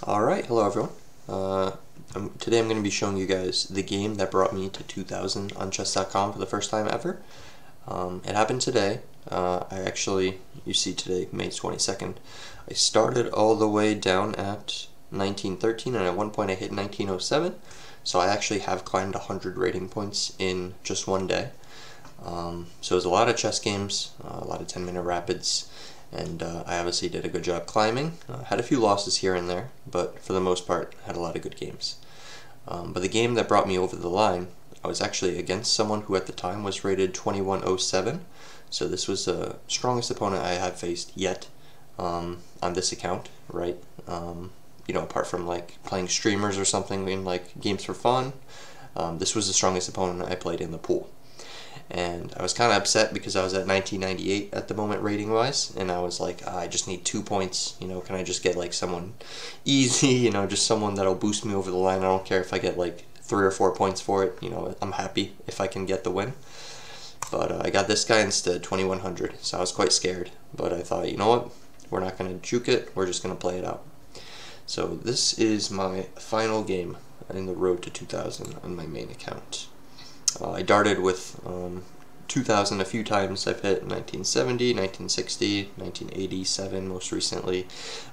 Alright, hello everyone. Today I'm going to be showing you guys the game that brought me to 2000 on chess.com for the first time ever. It happened today. You see today, May 22nd. I started all the way down at 1913 and at one point I hit 1907. So I actually have climbed 100 rating points in just one day. So it was a lot of chess games, a lot of 10-minute rapids. And I obviously did a good job climbing. Had a few losses here and there, but for the most part, had a lot of good games. But the game that brought me over the line, I was actually against someone who at the time was rated 2107. So this was the strongest opponent I had faced yet on this account, right? Apart from like playing streamers or something in like games for fun, this was the strongest opponent I played in the pool. And I was kind of upset because I was at 1998 at the moment rating-wise, and I was like, I just need 2 points, can I just get like someone easy, just someone that'll boost me over the line. I don't care if I get like 3 or 4 points for it, I'm happy if I can get the win. But I got this guy instead, 2100, so I was quite scared, but I thought, you know what, we're not going to juke it, we're just going to play it out. So this is my final game in the road to 2000 on my main account. I darted with 2000 a few times. I've hit 1970, 1960, 1987 most recently,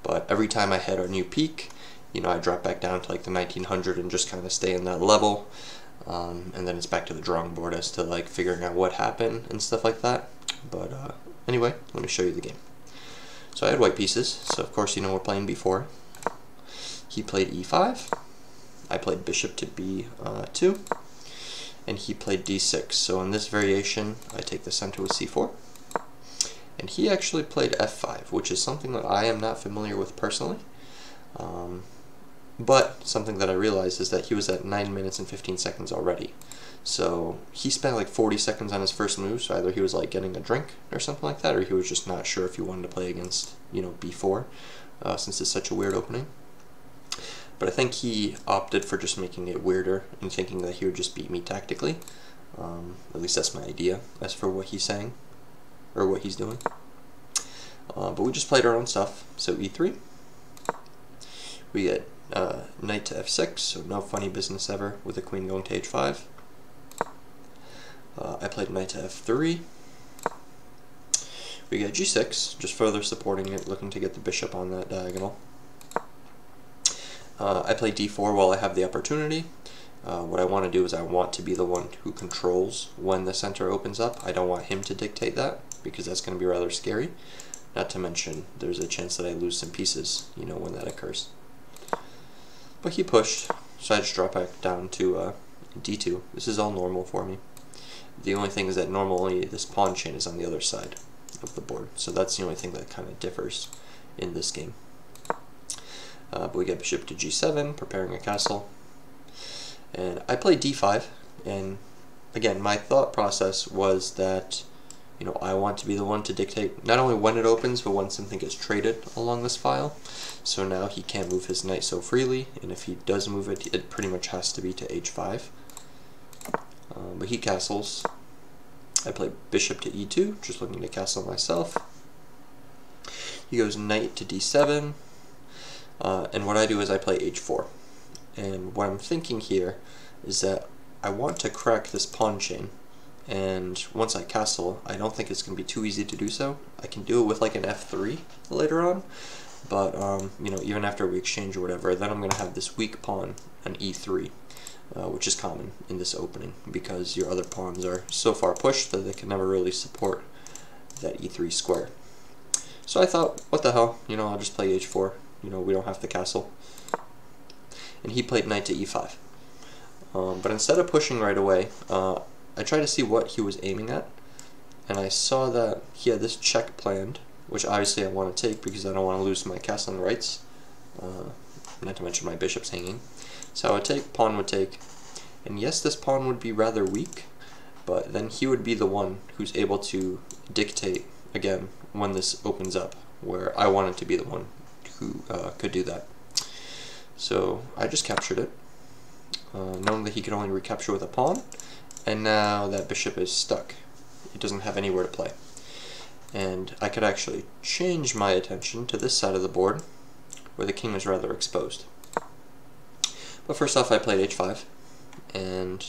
but every time I hit a new peak, I drop back down to like the 1900 and just kind of stay in that level, and then it's back to the drawing board as to like figuring out what happened and stuff like that. But anyway, let me show you the game. So I had white pieces, so of course we're playing b4. He played e5, I played bishop to b2, and he played d6. So in this variation, I take the center with c4. And he actually played f5, which is something that I am not familiar with personally. But something that I realized is that he was at 9 minutes and 15 seconds already. So he spent like 40 seconds on his first move, so either he was like getting a drink or something like that, or he was just not sure if he wanted to play against, b4, since it's such a weird opening. But I think he opted for just making it weirder and thinking that he would just beat me tactically. At least that's my idea as for what he's saying, or what he's doing. But we just played our own stuff. So e3. We get knight to f6, so no funny business ever with the queen going to h5. I played knight to f3. We get g6, just further supporting it, looking to get the bishop on that diagonal. I play d4 while I have the opportunity. What I want to do is I want to be the one who controls when the center opens up. I don't want him to dictate that, because that's going to be rather scary. Not to mention, there's a chance that I lose some pieces, when that occurs. But he pushed, so I just drop back down to d2. This is all normal for me. The only thing is that normally this pawn chain is on the other side of the board, so that's the only thing that kind of differs in this game. But we get bishop to g7, preparing a castle. And I played d5, and again, my thought process was that, I want to be the one to dictate not only when it opens, but when something gets traded along this file. So now he can't move his knight so freely, and if he does move it, it pretty much has to be to h5. But he castles. I play bishop to e2, just looking to castle myself. He goes knight to d7. And what I do is I play h4. And what I'm thinking here is that I want to crack this pawn chain, and once I castle, I don't think it's going to be too easy to do so. I can do it with like an f3 later on, but even after we exchange or whatever, then I'm going to have this weak pawn, an e3, which is common in this opening, because your other pawns are so far pushed that they can never really support that e3 square. So I thought, what the hell, I'll just play h4. We don't have to castle. And he played knight to e5. But instead of pushing right away, I tried to see what he was aiming at, and I saw that he had this check planned, which obviously I want to take because I don't want to lose my castling rights, not to mention my bishop's hanging. So I would take, pawn would take, and yes, this pawn would be rather weak, but then he would be the one who's able to dictate, again, when this opens up, where I wanted to be the one who could do that. So I just captured it, knowing that he could only recapture with a pawn, and now that bishop is stuck. It doesn't have anywhere to play. And I could actually change my attention to this side of the board, where the king is rather exposed. But first off, I played h5, and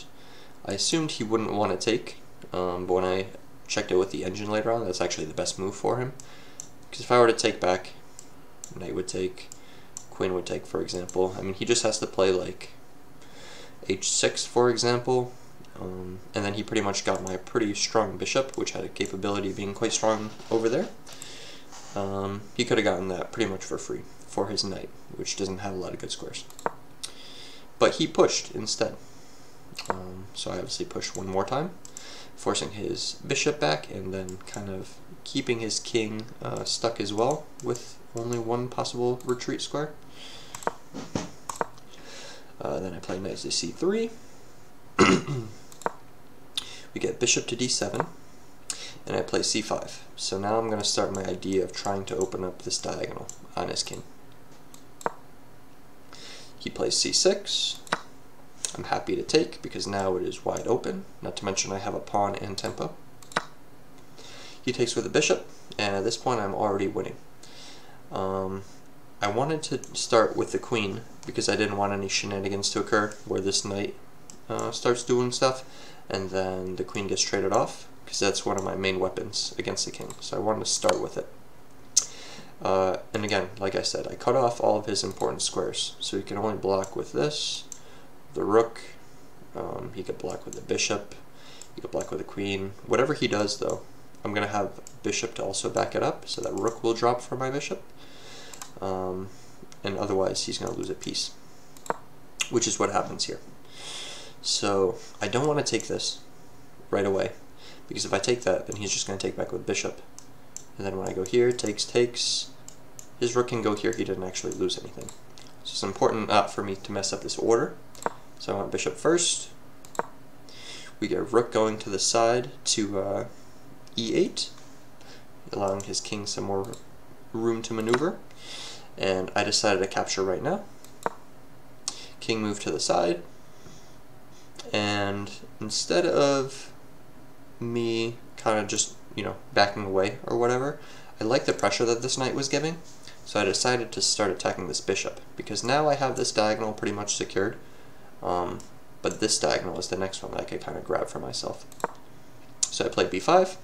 I assumed he wouldn't want to take, but when I checked it with the engine later on, that's actually the best move for him. Because if I were to take back, knight would take, queen would take, for example. I mean, he just has to play like h6, for example, and then he pretty much got my pretty strong bishop, which had a capability of being quite strong over there. He could have gotten that pretty much for free for his knight, which doesn't have a lot of good squares. But he pushed instead. So I obviously pushed one more time, forcing his bishop back, and then kind of keeping his king stuck as well, with only one possible retreat square. Then I play knight to c3. We get bishop to d7, and I play c5. So now I'm going to start my idea of trying to open up this diagonal on his king. He plays c6. I'm happy to take because now it is wide open, not to mention I have a pawn and tempo. He takes with a bishop, and at this point I'm already winning. I wanted to start with the queen because I didn't want any shenanigans to occur where this knight starts doing stuff and then the queen gets traded off, because that's one of my main weapons against the king, so I wanted to start with it. And again, like I said, I cut off all of his important squares, so he can only block with this, the rook, he could block with the bishop, he could block with the queen. Whatever he does though, I'm going to have bishop to also back it up, so that rook will drop for my bishop, and otherwise he's going to lose a piece, which is what happens here. So I don't want to take this right away, because if I take that, then he's just going to take back with bishop. And then when I go here, takes, his rook can go here, he didn't actually lose anything. So it's important for me to mess up this order. So I want bishop first. We get rook going to the side to e8, allowing his king some more room to maneuver. And I decided to capture right now. King moved to the side. And instead of me kind of just, backing away or whatever, I like the pressure that this knight was giving, so I decided to start attacking this bishop, because now I have this diagonal pretty much secured, but this diagonal is the next one that I could kind of grab for myself. So I played b5,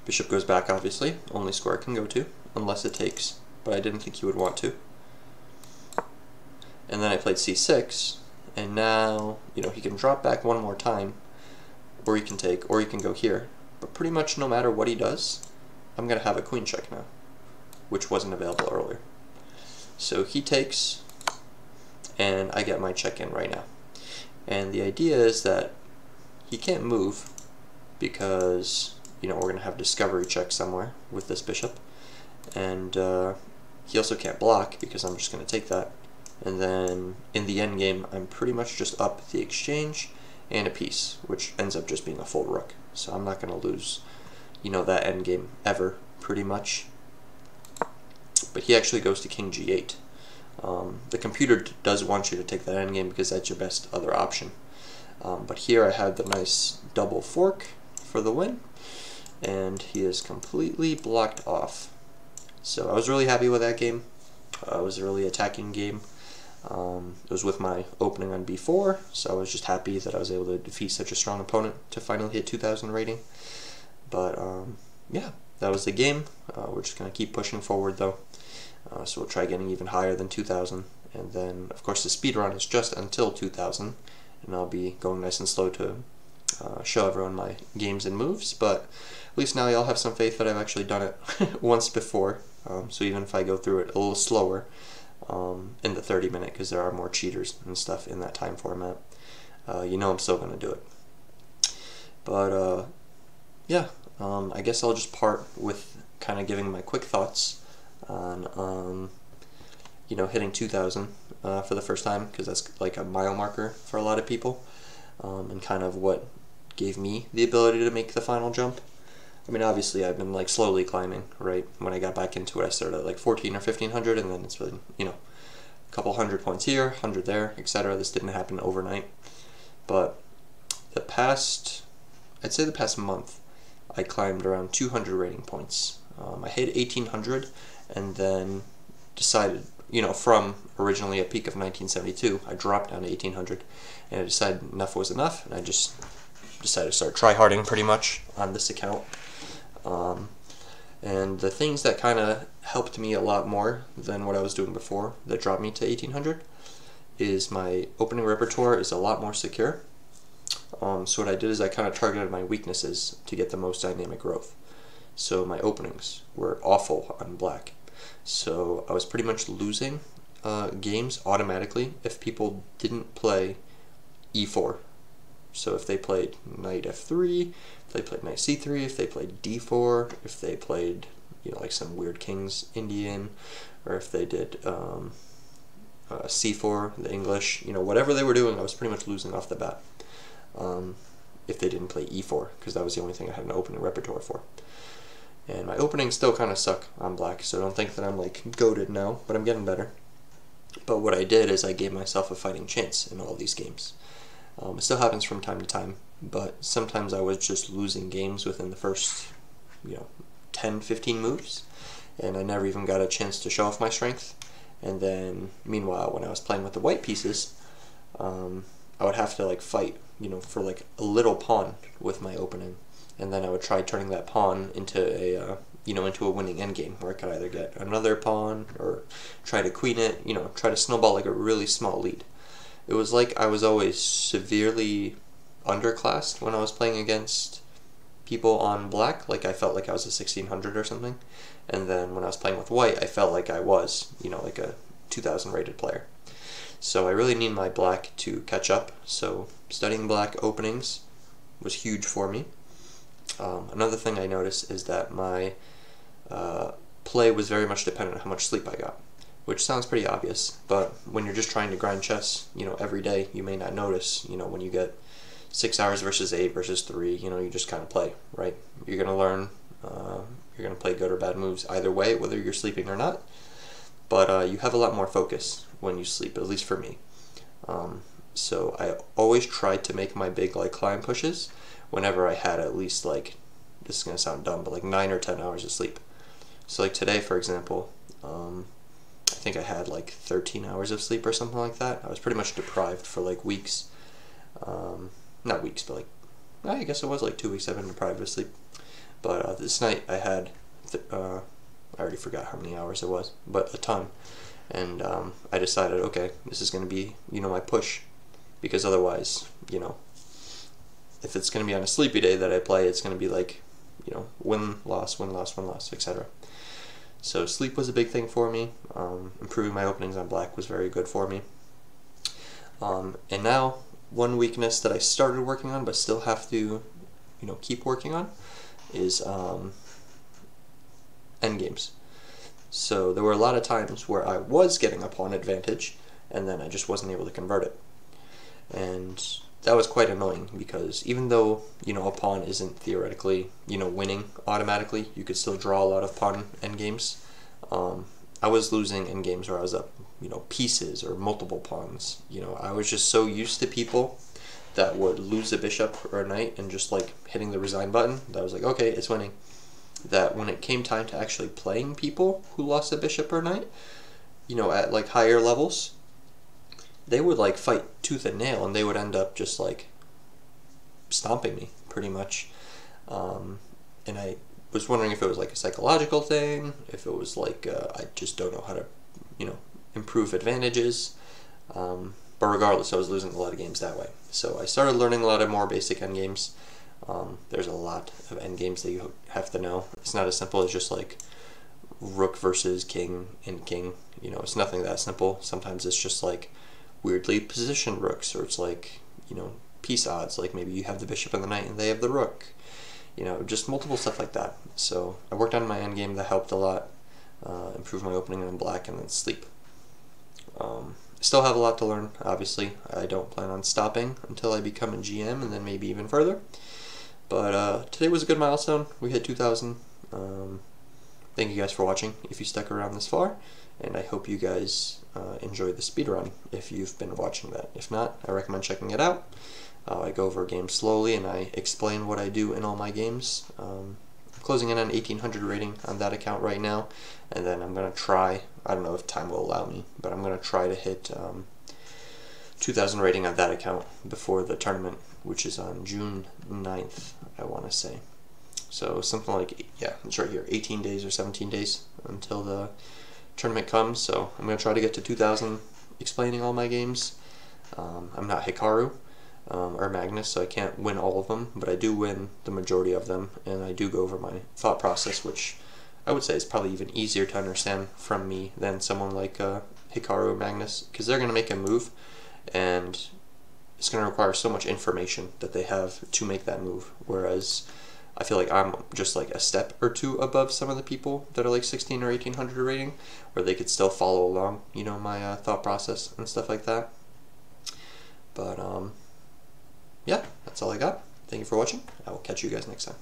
bishop goes back obviously, only square it can go to, unless it takes, but I didn't think he would want to. And then I played c6, and now, he can drop back one more time, or he can take, or he can go here. But pretty much no matter what he does, I'm going to have a queen check now, which wasn't available earlier. So he takes, and I get my check in right now. And the idea is that he can't move because, we're going to have discovery check somewhere with this bishop. And he also can't block because I'm just going to take that. And then in the end game, I'm pretty much just up the exchange and a piece, which ends up just being a full rook. So I'm not going to lose, that end game ever, pretty much. But he actually goes to king g8. The computer does want you to take that end game because that's your best other option. But here I had the nice double fork for the win, and he is completely blocked off. So I was really happy with that game. It was a really attacking game. It was with my opening on b4, so I was just happy that I was able to defeat such a strong opponent to finally hit 2,000 rating. But yeah, that was the game. We're just going to keep pushing forward though, so we'll try getting even higher than 2,000, and then of course the speedrun is just until 2,000, and I'll be going nice and slow to show everyone my games and moves, but at least now y'all have some faith that I've actually done it once before, so even if I go through it a little slower, in the 30-minute, because there are more cheaters and stuff in that time format, I'm still going to do it. But yeah, I guess I'll just part with kind of giving my quick thoughts on hitting 2,000 for the first time, because that's like a mile marker for a lot of people, and kind of what gave me the ability to make the final jump. I mean, obviously I've been like slowly climbing, right? When I got back into it, I started at like 14 or 1,500, and then it's been, a couple hundred points here, 100 there, etc. This didn't happen overnight. But I'd say the past month, I climbed around 200 rating points. I hit 1,800, and then decided, from originally a peak of 1972, I dropped down to 1800, and I decided enough was enough, and I just decided to start tryharding pretty much on this account. And the things that kind of helped me a lot more than what I was doing before that dropped me to 1800 is my opening repertoire is a lot more secure. So what I did is I kind of targeted my weaknesses to get the most dynamic growth. So my openings were awful on black. So I was pretty much losing games automatically if people didn't play e4. So if they played knight f3, if they played knight c3, if they played d4, if they played, like some weird king's Indian, or if they did c4, the English, whatever they were doing, I was pretty much losing off the bat. If they didn't play e4, because that was the only thing I had an opening repertoire for. And my openings still kind of suck on black, so don't think that I'm like goated now, but I'm getting better. But what I did is I gave myself a fighting chance in all these games. It still happens from time to time, but sometimes I was just losing games within the first, 10, 15 moves, and I never even got a chance to show off my strength. And then, meanwhile, when I was playing with the white pieces, I would have to like fight, for like a little pawn with my opening, and then I would try turning that pawn into a, into a winning endgame where I could either get another pawn or try to queen it, try to snowball like a really small lead. It was like I was always severely underclassed when I was playing against people on black. Like I felt like I was a 1600 or something. And then when I was playing with white, I felt like I was, like a 2000 rated player. So I really need my black to catch up. So studying black openings was huge for me. Another thing I noticed is that my play was very much dependent on how much sleep I got, which sounds pretty obvious, but when you're just trying to grind chess, every day, you may not notice, when you get 6 hours versus 8 versus 3, you just kind of play, right? You're going to learn, you're going to play good or bad moves either way, whether you're sleeping or not, but you have a lot more focus when you sleep, at least for me. So I always tried to make my big, climb pushes whenever I had at least, this is going to sound dumb, but 9 or 10 hours of sleep. So today, for example, I think I had 13 hours of sleep or something like that. I was pretty much deprived for weeks. Not weeks, but I guess it was 2 weeks I've been deprived of sleep. But this night I had, I already forgot how many hours it was, but a ton. And I decided, okay, this is going to be, my push. Because otherwise, if it's going to be on a sleepy day that I play, it's going to be win, loss, win, loss, win, loss, etc. So sleep was a big thing for me. Improving my openings on black was very good for me. And now, one weakness that I started working on but still have to, keep working on is endgames. So there were a lot of times where I was getting a pawn advantage and then I just wasn't able to convert it. And that was quite annoying because even though, a pawn isn't theoretically, winning automatically, you could still draw a lot of pawn endgames. I was losing endgames where I was up, pieces or multiple pawns. I was just so used to people that would lose a bishop or a knight and just hitting the resign button, that I was like, okay, it's winning. That when it came time to actually playing people who lost a bishop or knight, at higher levels, they would fight tooth and nail and they would end up just stomping me pretty much. And I was wondering if it was a psychological thing, if it was I just don't know how to, improve advantages. But regardless, I was losing a lot of games that way. So I started learning a lot of more basic endgames. There's a lot of endgames that you have to know. It's not as simple as just rook versus king and king. It's nothing that simple. Sometimes it's just weirdly positioned rooks, or it's piece odds, maybe you have the bishop and the knight and they have the rook. Just multiple stuff like that. So I worked on my endgame, that helped a lot. Improved my opening on black, and then sleep. Still have a lot to learn, obviously. I don't plan on stopping until I become a GM, and then maybe even further. But today was a good milestone. We hit 2,000. Thank you guys for watching, if you stuck around this far, and I hope you guys enjoyed the speedrun, if you've been watching that. If not, I recommend checking it out. I go over games slowly, and I explain what I do in all my games. I'm closing in on 1800 rating on that account right now, and then I'm going to try I don't know if time will allow me, but I'm going to try to hit 2,000 rating on that account before the tournament, which is on June 9th, I want to say. So something like, yeah, it's right here, 18 days or 17 days until the tournament comes. So I'm going to try to get to 2,000 explaining all my games. I'm not Hikaru or Magnus, so I can't win all of them, but I do win the majority of them, and I do go over my thought process, which I would say is probably even easier to understand from me than someone like Hikaru or Magnus, because they're going to make a move, and it's going to require so much information that they have to make that move, whereas I feel like I'm just like a step or two above some of the people that are like 16 or 1800 rating, where they could still follow along, you know, my thought process and stuff like that. But yeah, that's all I got. Thank you for watching. I will catch you guys next time.